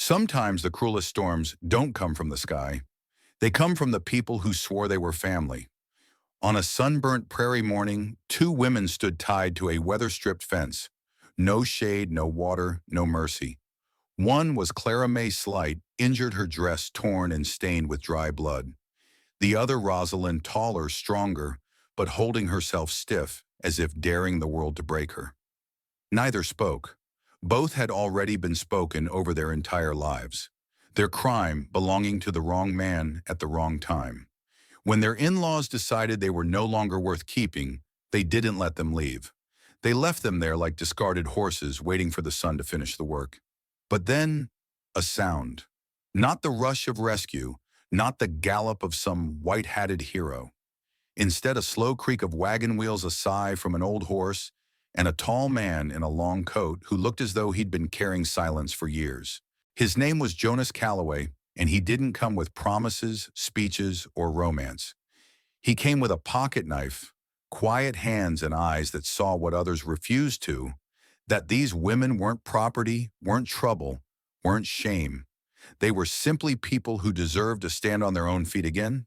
Sometimes the cruelest storms don't come from the sky. They come from the people who swore they were family. On a sunburnt prairie morning, two women stood tied to a weather-stripped fence. No shade, no water, no mercy. One was Clara Mae Slight, injured, her dress torn and stained with dry blood. The other Rosalind, taller, stronger, but holding herself stiff, as if daring the world to break her. Neither spoke. Both had already been spoken over their entire lives. Their crime belonging to the wrong man at the wrong time. When their in-laws decided they were no longer worth keeping, they didn't let them leave. They left them there like discarded horses waiting for the sun to finish the work. But then, a sound. Not the rush of rescue, not the gallop of some white-hatted hero. Instead, a slow creak of wagon wheels, a sigh from an old horse, and a tall man in a long coat who looked as though he'd been carrying silence for years. His name was Jonas Calloway, and he didn't come with promises, speeches, or romance. He came with a pocket knife, quiet hands and eyes that saw what others refused to, that these women weren't property, weren't trouble, weren't shame. They were simply people who deserved to stand on their own feet again.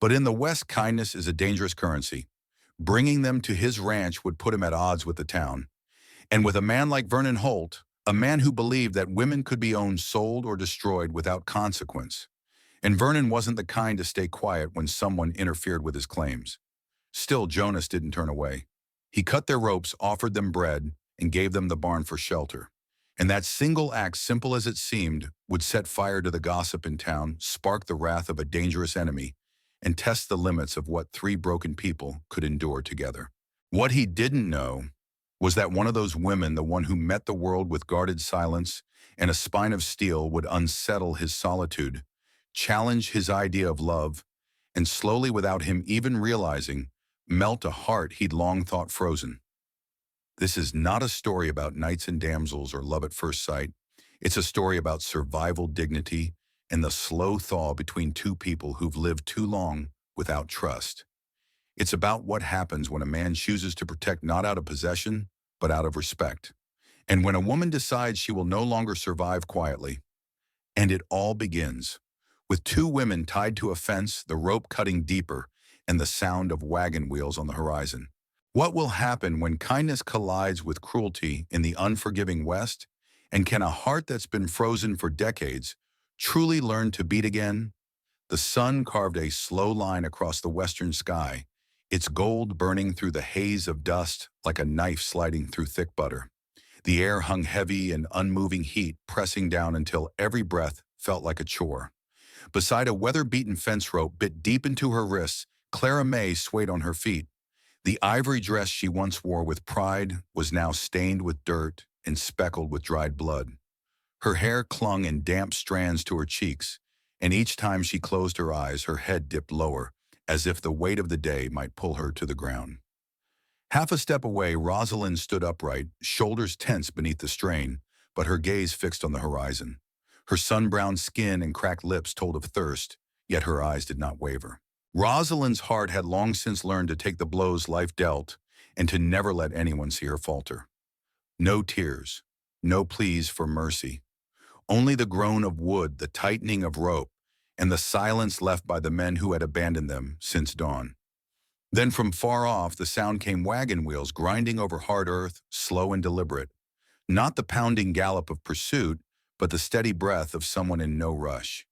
But in the West, kindness is a dangerous currency. Bringing them to his ranch would put him at odds with the town. And with a man like Vernon Holt, a man who believed that women could be owned, sold, or destroyed without consequence. And Vernon wasn't the kind to stay quiet when someone interfered with his claims. Still, Jonas didn't turn away. He cut their ropes, offered them bread, and gave them the barn for shelter. And that single act, simple as it seemed, would set fire to the gossip in town, spark the wrath of a dangerous enemy, and test the limits of what three broken people could endure together. What he didn't know was that one of those women, the one who met the world with guarded silence and a spine of steel, would unsettle his solitude, challenge his idea of love, and slowly, without him even realizing, melt a heart he'd long thought frozen. This is not a story about knights and damsels or love at first sight. It's a story about survival, dignity, and the slow thaw between two people who've lived too long without trust. It's about what happens when a man chooses to protect not out of possession, but out of respect. And when a woman decides she will no longer survive quietly. And it all begins with two women tied to a fence, the rope cutting deeper, and the sound of wagon wheels on the horizon. What will happen when kindness collides with cruelty in the unforgiving West? And can a heart that's been frozen for decades truly learn to beat again? The sun carved a slow line across the western sky, its gold burning through the haze of dust like a knife sliding through thick butter. The air hung heavy in unmoving heat, pressing down until every breath felt like a chore. Beside a weather-beaten fence rope bit deep into her wrists, Clara Mae swayed on her feet. The ivory dress she once wore with pride was now stained with dirt and speckled with dried blood. Her hair clung in damp strands to her cheeks, and each time she closed her eyes, her head dipped lower, as if the weight of the day might pull her to the ground. Half a step away, Rosalind stood upright, shoulders tense beneath the strain, but her gaze fixed on the horizon. Her sun-browned skin and cracked lips told of thirst, yet her eyes did not waver. Rosalind's heart had long since learned to take the blows life dealt and to never let anyone see her falter. No tears, no pleas for mercy. Only the groan of wood, the tightening of rope, and the silence left by the men who had abandoned them since dawn. Then from far off, the sound came, wagon wheels grinding over hard earth, slow and deliberate. Not the pounding gallop of pursuit, but the steady breath of someone in no rush.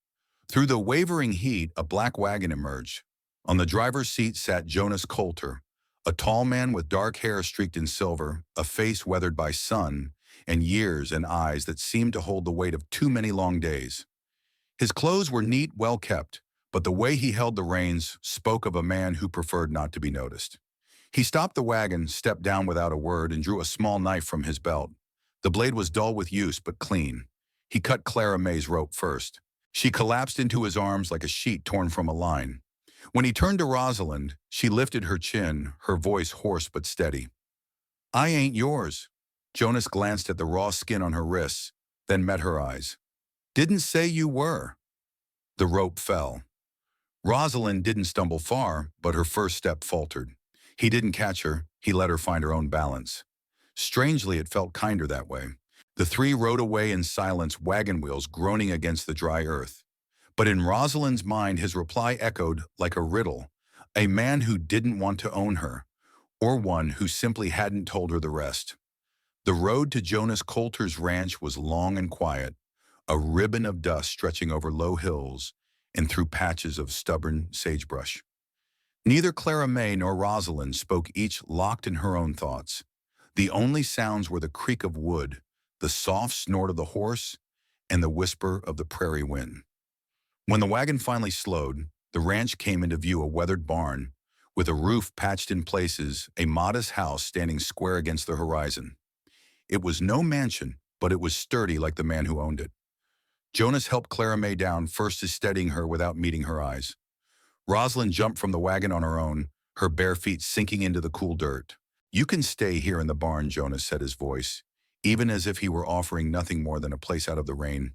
Through the wavering heat, a black wagon emerged. On the driver's seat sat Jonas Coulter, a tall man with dark hair streaked in silver, a face weathered by sun, and years and eyes that seemed to hold the weight of too many long days. His clothes were neat, well kept, but the way he held the reins spoke of a man who preferred not to be noticed. He stopped the wagon, stepped down without a word, and drew a small knife from his belt. The blade was dull with use, but clean. He cut Clara Mae's rope first. She collapsed into his arms like a sheet torn from a line. When he turned to Rosalind, she lifted her chin, her voice hoarse but steady. "I ain't yours." Jonas glanced at the raw skin on her wrists, then met her eyes. "Didn't say you were." The rope fell. Rosalind didn't stumble far, but her first step faltered. He didn't catch her, he let her find her own balance. Strangely, it felt kinder that way. The three rode away in silence, wagon wheels groaning against the dry earth. But in Rosalind's mind, his reply echoed like a riddle, a man who didn't want to own her, or one who simply hadn't told her the rest. The road to Jonas Coulter's ranch was long and quiet, a ribbon of dust stretching over low hills and through patches of stubborn sagebrush. Neither Clara May nor Rosalind spoke, each locked in her own thoughts. The only sounds were the creak of wood, the soft snort of the horse, and the whisper of the prairie wind. When the wagon finally slowed, the ranch came into view, a weathered barn, with a roof patched in places, a modest house standing square against the horizon. It was no mansion, but it was sturdy like the man who owned it. Jonas helped Clara May down, first steadying her without meeting her eyes. Rosalind jumped from the wagon on her own, her bare feet sinking into the cool dirt. "You can stay here in the barn," Jonas said, his voice, even as if he were offering nothing more than a place out of the rain,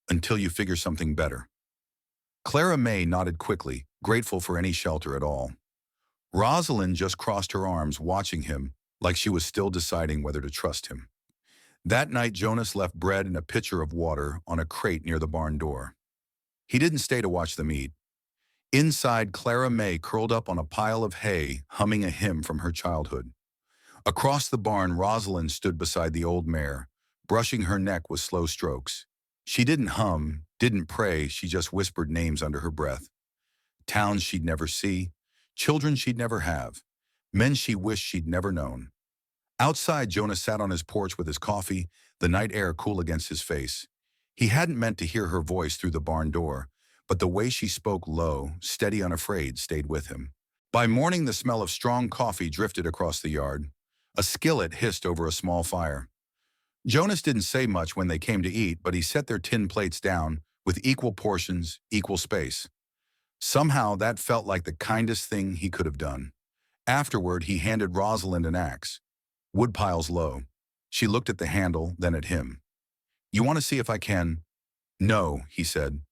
"until you figure something better." Clara May nodded quickly, grateful for any shelter at all. Rosalind just crossed her arms, watching him, like she was still deciding whether to trust him. That night, Jonas left bread and a pitcher of water on a crate near the barn door. He didn't stay to watch them eat. Inside, Clara May curled up on a pile of hay, humming a hymn from her childhood. Across the barn, Rosalind stood beside the old mare, brushing her neck with slow strokes. She didn't hum, didn't pray, she just whispered names under her breath. Towns she'd never see, children she'd never have, men she wished she'd never known. Outside, Jonas sat on his porch with his coffee, the night air cool against his face. He hadn't meant to hear her voice through the barn door, but the way she spoke, low, steady, unafraid, stayed with him. By morning, the smell of strong coffee drifted across the yard. A skillet hissed over a small fire. Jonas didn't say much when they came to eat, but he set their tin plates down, with equal portions, equal space. Somehow, that felt like the kindest thing he could have done. Afterward, he handed Rosalind an axe. Wood piles low. She looked at the handle, then at him. "You want to see if I can?" "No," he said.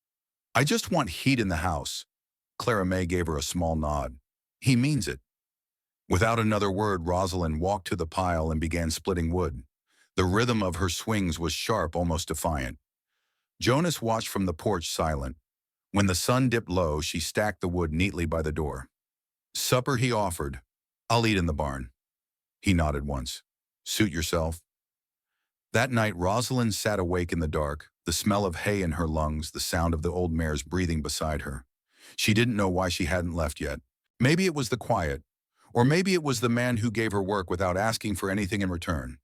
"I just want heat in the house." Clara May gave her a small nod. "He means it." Without another word, Rosalind walked to the pile and began splitting wood. The rhythm of her swings was sharp, almost defiant. Jonas watched from the porch, silent. When the sun dipped low, she stacked the wood neatly by the door. "Supper," he offered. "I'll eat in the barn." He nodded once. "Suit yourself." That night, Rosalind sat awake in the dark, the smell of hay in her lungs, the sound of the old mare's breathing beside her. She didn't know why she hadn't left yet. Maybe it was the quiet, or maybe it was the man who gave her work without asking for anything in return.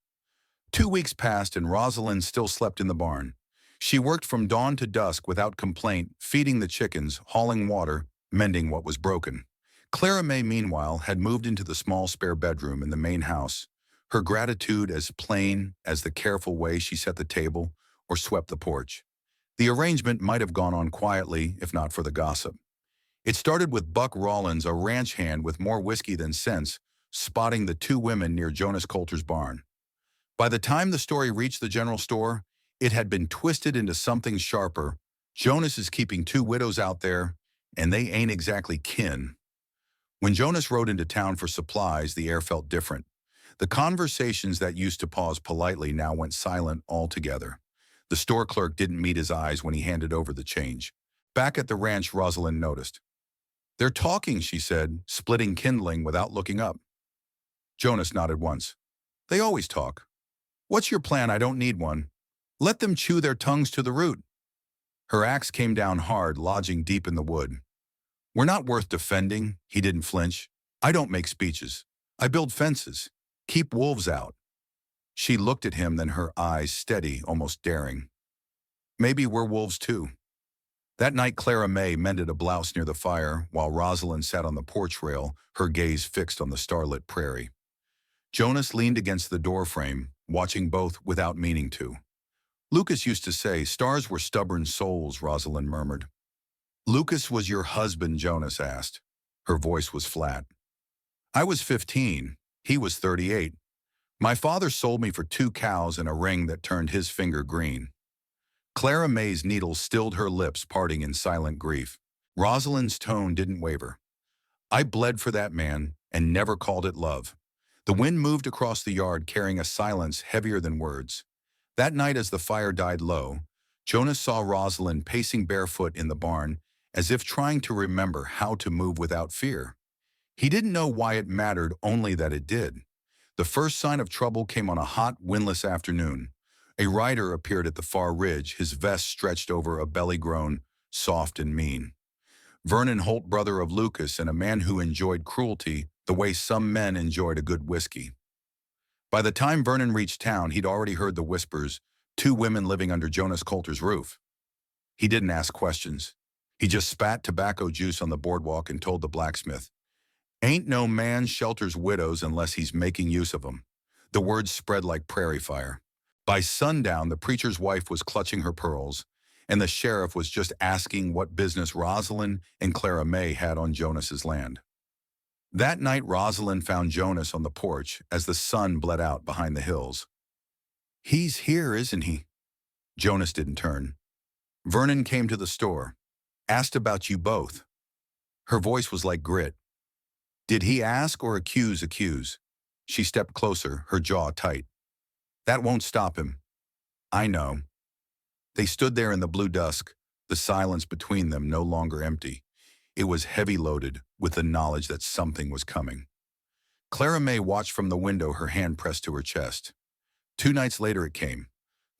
2 weeks passed and Rosalind still slept in the barn. She worked from dawn to dusk without complaint, feeding the chickens, hauling water, mending what was broken. Clara May, meanwhile, had moved into the small spare bedroom in the main house, her gratitude as plain as the careful way she set the table or swept the porch. The arrangement might have gone on quietly if not for the gossip. It started with Buck Rollins, a ranch hand with more whiskey than sense, spotting the two women near Jonas Coulter's barn. By the time the story reached the general store, it had been twisted into something sharper. "Jonas is keeping two widows out there, and they ain't exactly kin." When Jonas rode into town for supplies, the air felt different. The conversations that used to pause politely now went silent altogether. The store clerk didn't meet his eyes when he handed over the change. Back at the ranch, Rosalind noticed. "They're talking," she said, splitting kindling without looking up. Jonas nodded once. "They always talk." "What's your plan? I don't need one." "Let them chew their tongues to the root." Her axe came down hard, lodging deep in the wood. "We're not worth defending." He didn't flinch. "I don't make speeches. I build fences. Keep wolves out." She looked at him, then her eyes steady, almost daring. "Maybe we're wolves too." That night, Clara May mended a blouse near the fire, while Rosalind sat on the porch rail, her gaze fixed on the starlit prairie. Jonas leaned against the doorframe, watching both without meaning to. "Lucas used to say stars were stubborn souls," Rosalind murmured. "Lucas was your husband?" Jonas asked. Her voice was flat. "I was 15. He was 38. My father sold me for 2 cows and a ring that turned his finger green." Clara May's needle stilled her lips, parting in silent grief. Rosalind's tone didn't waver. "I bled for that man and never called it love." The wind moved across the yard, carrying a silence heavier than words. That night as the fire died low, Jonas saw Rosalind pacing barefoot in the barn, as if trying to remember how to move without fear. He didn't know why it mattered, only that it did. The first sign of trouble came on a hot, windless afternoon. A rider appeared at the far ridge, his vest stretched over a belly grown, soft and mean. Vernon Holt, brother of Lucas, and a man who enjoyed cruelty the way some men enjoyed a good whiskey. By the time Vernon reached town, he'd already heard the whispers, two women living under Jonas Coulter's roof. He didn't ask questions. He just spat tobacco juice on the boardwalk and told the blacksmith, "Ain't no man shelters widows unless he's making use of 'em." The words spread like prairie fire. By sundown, the preacher's wife was clutching her pearls, and the sheriff was just asking what business Rosalind and Clara May had on Jonas's land. That night, Rosalind found Jonas on the porch as the sun bled out behind the hills. "He's here, isn't he?" Jonas didn't turn. "Vernon came to the store. Asked about you both." Her voice was like grit. "Did he ask or accuse?" She stepped closer, her jaw tight. "That won't stop him." "I know." They stood there in the blue dusk, the silence between them no longer empty. It was heavy-loaded with the knowledge that something was coming. Clara May watched from the window, her hand pressed to her chest. 2 nights later it came.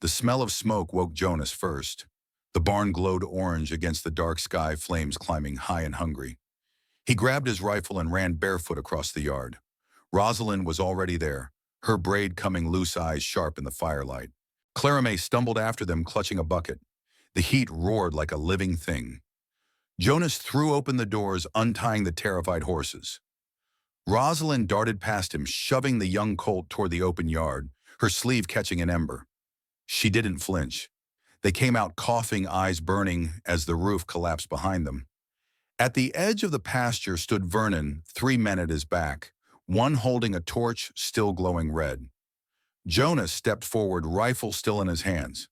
The smell of smoke woke Jonas first. The barn glowed orange against the dark sky, flames climbing high and hungry. He grabbed his rifle and ran barefoot across the yard. Rosalind was already there, her braid coming loose, eyes sharp in the firelight. Clara May stumbled after them, clutching a bucket. The heat roared like a living thing. Jonas threw open the doors, untying the terrified horses. Rosalind darted past him, shoving the young colt toward the open yard, her sleeve catching an ember. She didn't flinch. They came out coughing, eyes burning as the roof collapsed behind them. At the edge of the pasture stood Vernon, 3 men at his back, one holding a torch still glowing red. Jonas stepped forward, rifle still in his hands.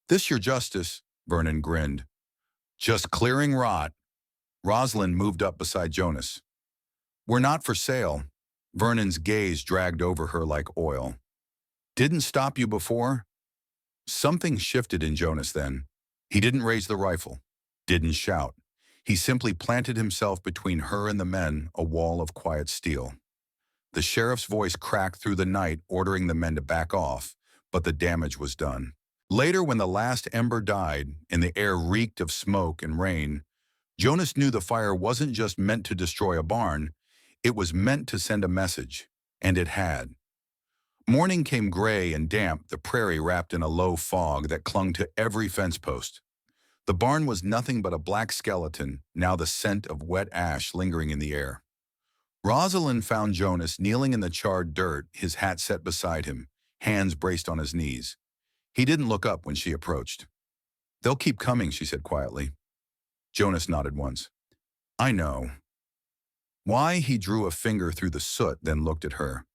"This your justice?" Vernon grinned. "Just clearing rot." Rosalind moved up beside Jonas. "We're not for sale." Vernon's gaze dragged over her like oil. "Didn't stop you before?" Something shifted in Jonas then. He didn't raise the rifle, didn't shout. He simply planted himself between her and the men, a wall of quiet steel. The sheriff's voice cracked through the night, ordering the men to back off, but the damage was done. Later, when the last ember died and the air reeked of smoke and rain, Jonas knew the fire wasn't just meant to destroy a barn, it was meant to send a message, and it had. Morning came gray and damp, the prairie wrapped in a low fog that clung to every fence post. The barn was nothing but a black skeleton, now the scent of wet ash lingering in the air. Rosalind found Jonas kneeling in the charred dirt, his hat set beside him, hands braced on his knees. He didn't look up when she approached. "They'll keep coming," she said quietly. Jonas nodded once. "I know." Why? He drew a finger through the soot, then looked at her.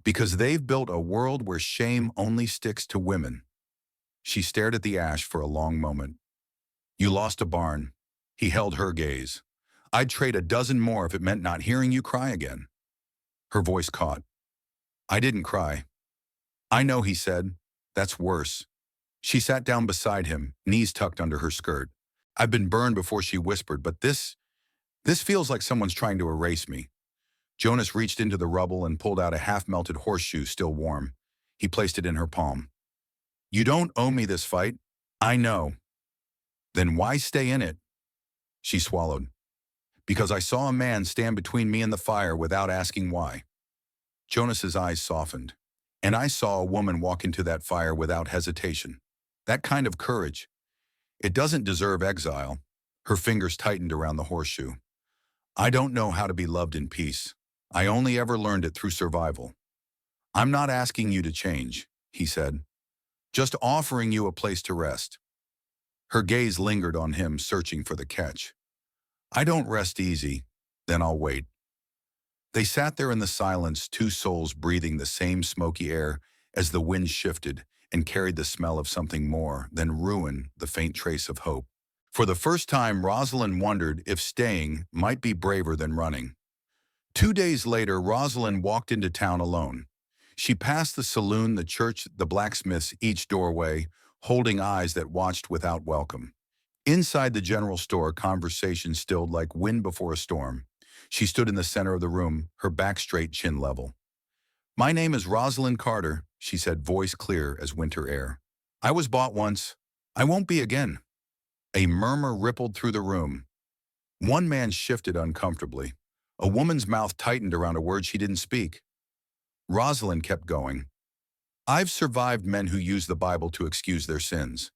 "Because they've built a world where shame only sticks to women." She stared at the ash for a long moment. "You lost a barn." He held her gaze. "I'd trade a dozen more if it meant not hearing you cry again." Her voice caught. "I didn't cry." "I know," he said. "That's worse." She sat down beside him, knees tucked under her skirt. "I've been burned before," she whispered, "but this feels like someone's trying to erase me." Jonas reached into the rubble and pulled out a half-melted horseshoe, still warm. He placed it in her palm. "You don't owe me this fight." "I know." "Then why stay in it?" She swallowed. "Because I saw a man stand between me and the fire without asking why." Jonas's eyes softened. "And I saw a woman walk into that fire without hesitation. That kind of courage. It doesn't deserve exile." Her fingers tightened around the horseshoe. "I don't know how to be loved in peace. I only ever learned it through survival." "I'm not asking you to change," he said. "Just offering you a place to rest." Her gaze lingered on him, searching for the catch. "I don't rest easy, then I'll wait." They sat there in the silence, 2 souls breathing the same smoky air as the wind shifted and carried the smell of something more than ruin, the faint trace of hope. For the first time, Rosalind wondered if staying might be braver than running. 2 days later, Rosalind walked into town alone. She passed the saloon, the church, the blacksmith's, each doorway, holding eyes that watched without welcome. Inside the general store, conversation stilled like wind before a storm. She stood in the center of the room, her back straight, chin level. "My name is Rosalind Carter," she said, voice clear as winter air. "I was bought once. I won't be again." A murmur rippled through the room. One man shifted uncomfortably. A woman's mouth tightened around a word she didn't speak. Rosalind kept going. "I've survived men who use the Bible to excuse their sins.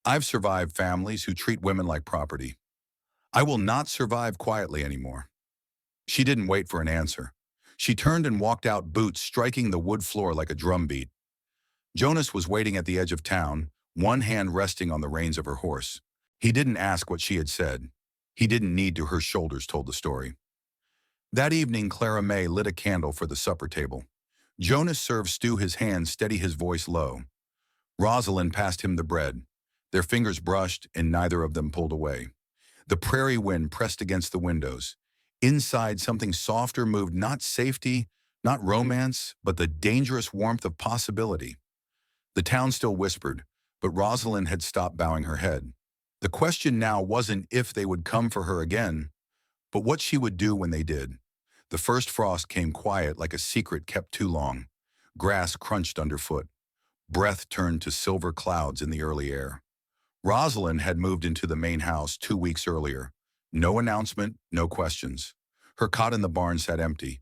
I've survived families who treat women like property. I will not survive quietly anymore." She didn't wait for an answer. She turned and walked out, boots striking the wood floor like a drum beat. Jonas was waiting at the edge of town, one hand resting on the reins of her horse. He didn't ask what she had said. He didn't need to. Her shoulders told the story. That evening, Clara May lit a candle for the supper table. Jonas served stew, his hands steady, his voice low. Rosalind passed him the bread. Their fingers brushed, and neither of them pulled away. The prairie wind pressed against the windows. Inside, something softer moved, not safety, not romance, but the dangerous warmth of possibility. The town still whispered, but Rosalind had stopped bowing her head. The question now wasn't if they would come for her again, but what she would do when they did. The first frost came quiet, like a secret kept too long. Grass crunched underfoot. Breath turned to silver clouds in the early air. Rosalind had moved into the main house 2 weeks earlier. No announcement, no questions. Her cot in the barn sat empty.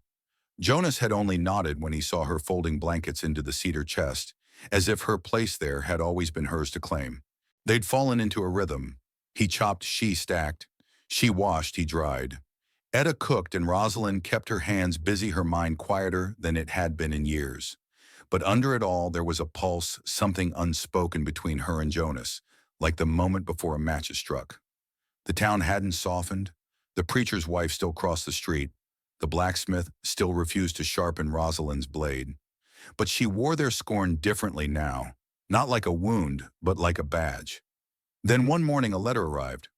Jonas had only nodded when he saw her folding blankets into the cedar chest, as if her place there had always been hers to claim. They'd fallen into a rhythm. He chopped, she stacked. She washed, he dried. Etta cooked, and Rosalind kept her hands busy, her mind quieter than it had been in years. But under it all, there was a pulse, something unspoken between her and Jonas, like the moment before a match is struck. The town hadn't softened. The preacher's wife still crossed the street. The blacksmith still refused to sharpen Rosalind's blade. But she wore their scorn differently now, not like a wound, but like a badge. Then one morning a letter arrived.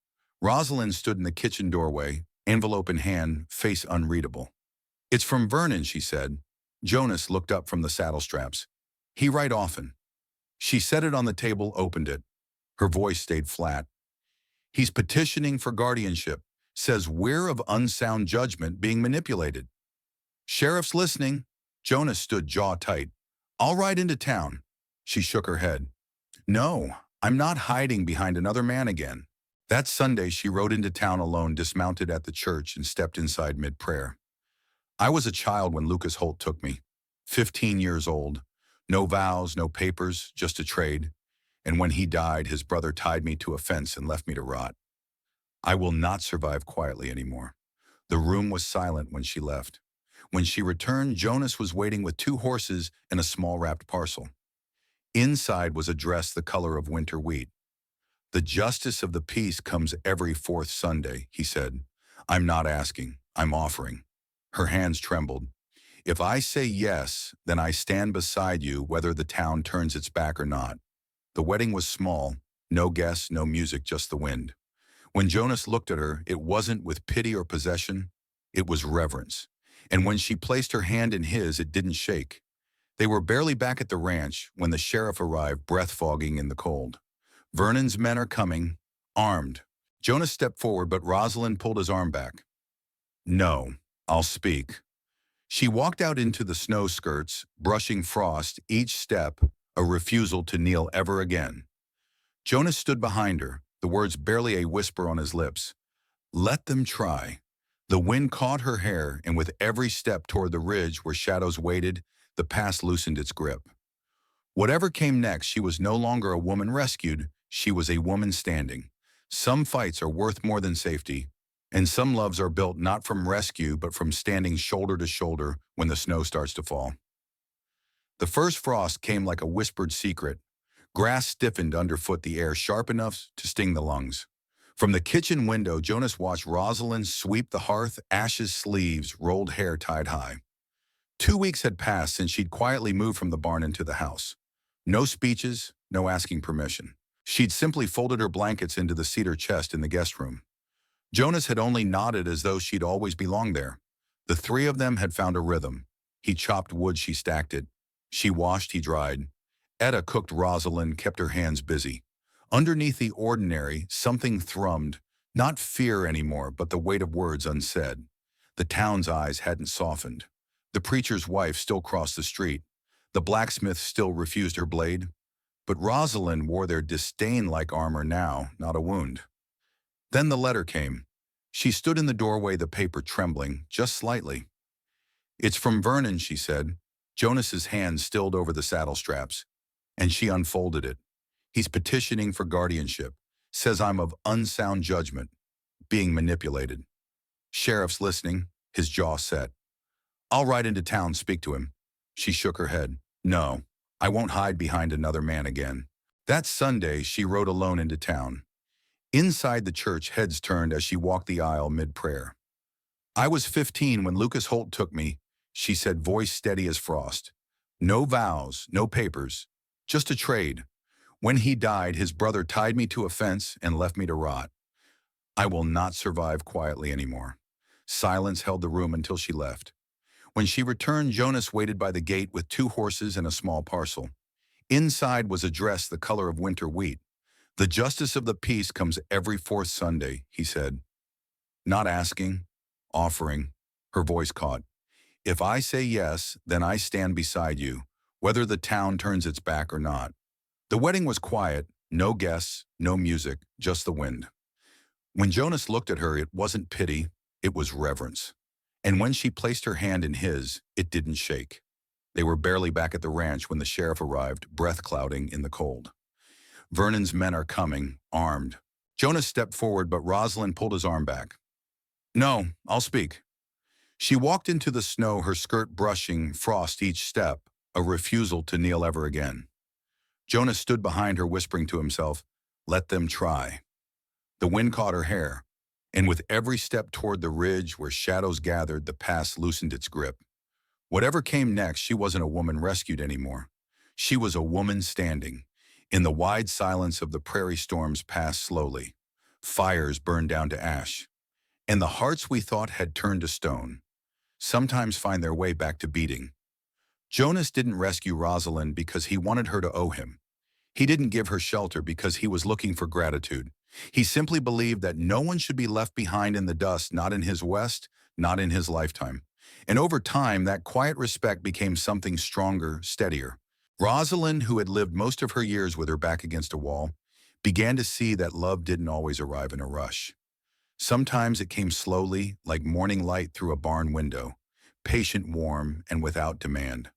Rosalind stood in the kitchen doorway, envelope in hand, face unreadable. "It's from Vernon," she said. Jonas looked up from the saddle straps. "He write often." She set it on the table, opened it. Her voice stayed flat. "He's petitioning for guardianship. Says we're of unsound judgment being manipulated." "Sheriff's listening." Jonas stood jaw tight. "I'll ride into town." She shook her head. "No, I'm not hiding behind another man again." That Sunday, she rode into town alone, dismounted at the church, and stepped inside mid-prayer. "I was a child when Lucas Holt took me. 15 years old. No vows, no papers, just a trade. And when he died, his brother tied me to a fence and left me to rot. I will not survive quietly anymore." The room was silent when she left. When she returned, Jonas was waiting with 2 horses and a small wrapped parcel. Inside was a dress the color of winter wheat. "The justice of the peace comes every 4th Sunday," he said. "I'm not asking, I'm offering." Her hands trembled. "If I say yes, then I stand beside you whether the town turns its back or not." The wedding was small, no guests, no music, just the wind. When Jonas looked at her, it wasn't with pity or possession, it was reverence. And when she placed her hand in his, it didn't shake. They were barely back at the ranch when the sheriff arrived, breath fogging in the cold. "Vernon's men are coming, armed." Jonas stepped forward, but Rosalind pulled his arm back. "No, I'll speak." She walked out into the snow skirts, brushing frost, each step a refusal to kneel ever again. Jonas stood behind her, the words barely a whisper on his lips. "Let them try." The wind caught her hair, and with every step toward the ridge where shadows waited, the past loosened its grip. Whatever came next, she was no longer a woman rescued, she was a woman standing. Some fights are worth more than safety, and some loves are built not from rescue but from standing shoulder to shoulder when the snow starts to fall. The first frost came like a whispered secret. Grass stiffened underfoot, the air sharp enough to sting the lungs. From the kitchen window, Jonas watched Rosalind sweep the hearth, ashes, sleeves, rolled hair tied high. 2 weeks had passed since she'd quietly moved from the barn into the house. No speeches, no asking permission. She'd simply folded her blankets into the cedar chest in the guest room. Jonas had only nodded as though she'd always belonged there. The 3 of them had found a rhythm. He chopped wood, she stacked it. She washed, he dried. Etta cooked, Rosalind kept her hands busy. Underneath the ordinary, something thrummed, not fear anymore, but the weight of words unsaid. The town's eyes hadn't softened. The preacher's wife still crossed the street. The blacksmith still refused her blade. But Rosalind wore their disdain like armor now, not a wound. Then the letter came. She stood in the doorway, the paper trembling, just slightly. "It's from Vernon," she said. Jonas's hand stilled over the saddle straps, and she unfolded it. "He's petitioning for guardianship. Says I'm of unsound judgment, being manipulated. Sheriff's listening," his jaw set. "I'll ride into town, speak to him." She shook her head. "No, I won't hide behind another man again." That Sunday, she rode alone into town. Inside the church, heads turned as she walked the aisle mid-prayer. "I was 15 when Lucas Holt took me," she said, voice steady as frost. "No vows, no papers, just a trade. When he died, his brother tied me to a fence and left me to rot. I will not survive quietly anymore." Silence held the room until she left. When she returned, Jonas waited by the gate with 2 horses and a small parcel. Inside was a dress the color of winter wheat. "The justice of the peace comes every 4th Sunday," he said. "Not asking, offering," her voice caught. "If I say yes, then I stand beside you, whether the town turns its back or not." The wedding was quiet, no guests, no music, just the wind. When Jonas looked at her, it wasn't pity, it was reverence. And when she placed her hand in his, it didn't shake. They were barely back at the ranch when the sheriff arrived, breath clouding in the cold. "Vernon's men are coming, armed." Jonas stepped forward, but Rosalind pulled his arm back. "No, I'll speak." She walked into the snow, her skirt brushing frost each step, a refusal to kneel ever again. Jonas stood behind her, whispering to himself, "Let them try." The wind caught her hair, and with every step toward the ridge where shadows gathered, the past loosened its grip. Whatever came next, she wasn't a woman rescued anymore. She was a woman standing. In the wide silence of the prairie, storms passed slowly. Fires burned down to ash. And the hearts we thought had turned to stone sometimes find their way back to beating. Jonas didn't rescue Rosalind because he wanted her to owe him. He didn't give her shelter because he was looking for gratitude. He simply believed that no one should be left behind in the dust, not in his West, not in his lifetime. And over time, that quiet respect became something stronger, steadier. Rosalind, who had lived most of her years with her back against a wall, began to see that love didn't always arrive in a rush. Sometimes it came slowly, like morning light through a barn window, patient, warm, and without demand.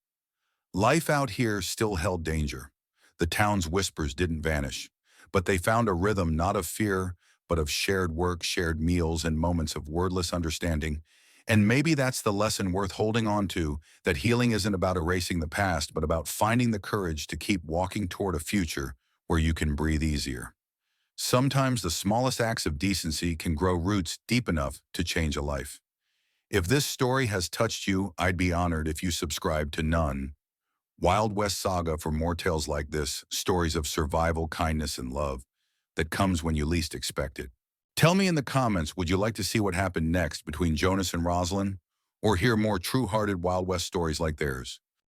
Life out here still held danger. The town's whispers didn't vanish, but they found a rhythm not of fear, but of shared work, shared meals, and moments of wordless understanding. And maybe that's the lesson worth holding on to, that healing isn't about erasing the past, but about finding the courage to keep walking toward a future where you can breathe easier. Sometimes the smallest acts of decency can grow roots deep enough to change a life. If this story has touched you, I'd be honored if you subscribe to None, Wild West Saga, for more tales like this, stories of survival, kindness, and love that comes when you least expect it. Tell me in the comments, would you like to see what happened next between Jonas and Rosalind, or hear more true-hearted Wild West stories like theirs?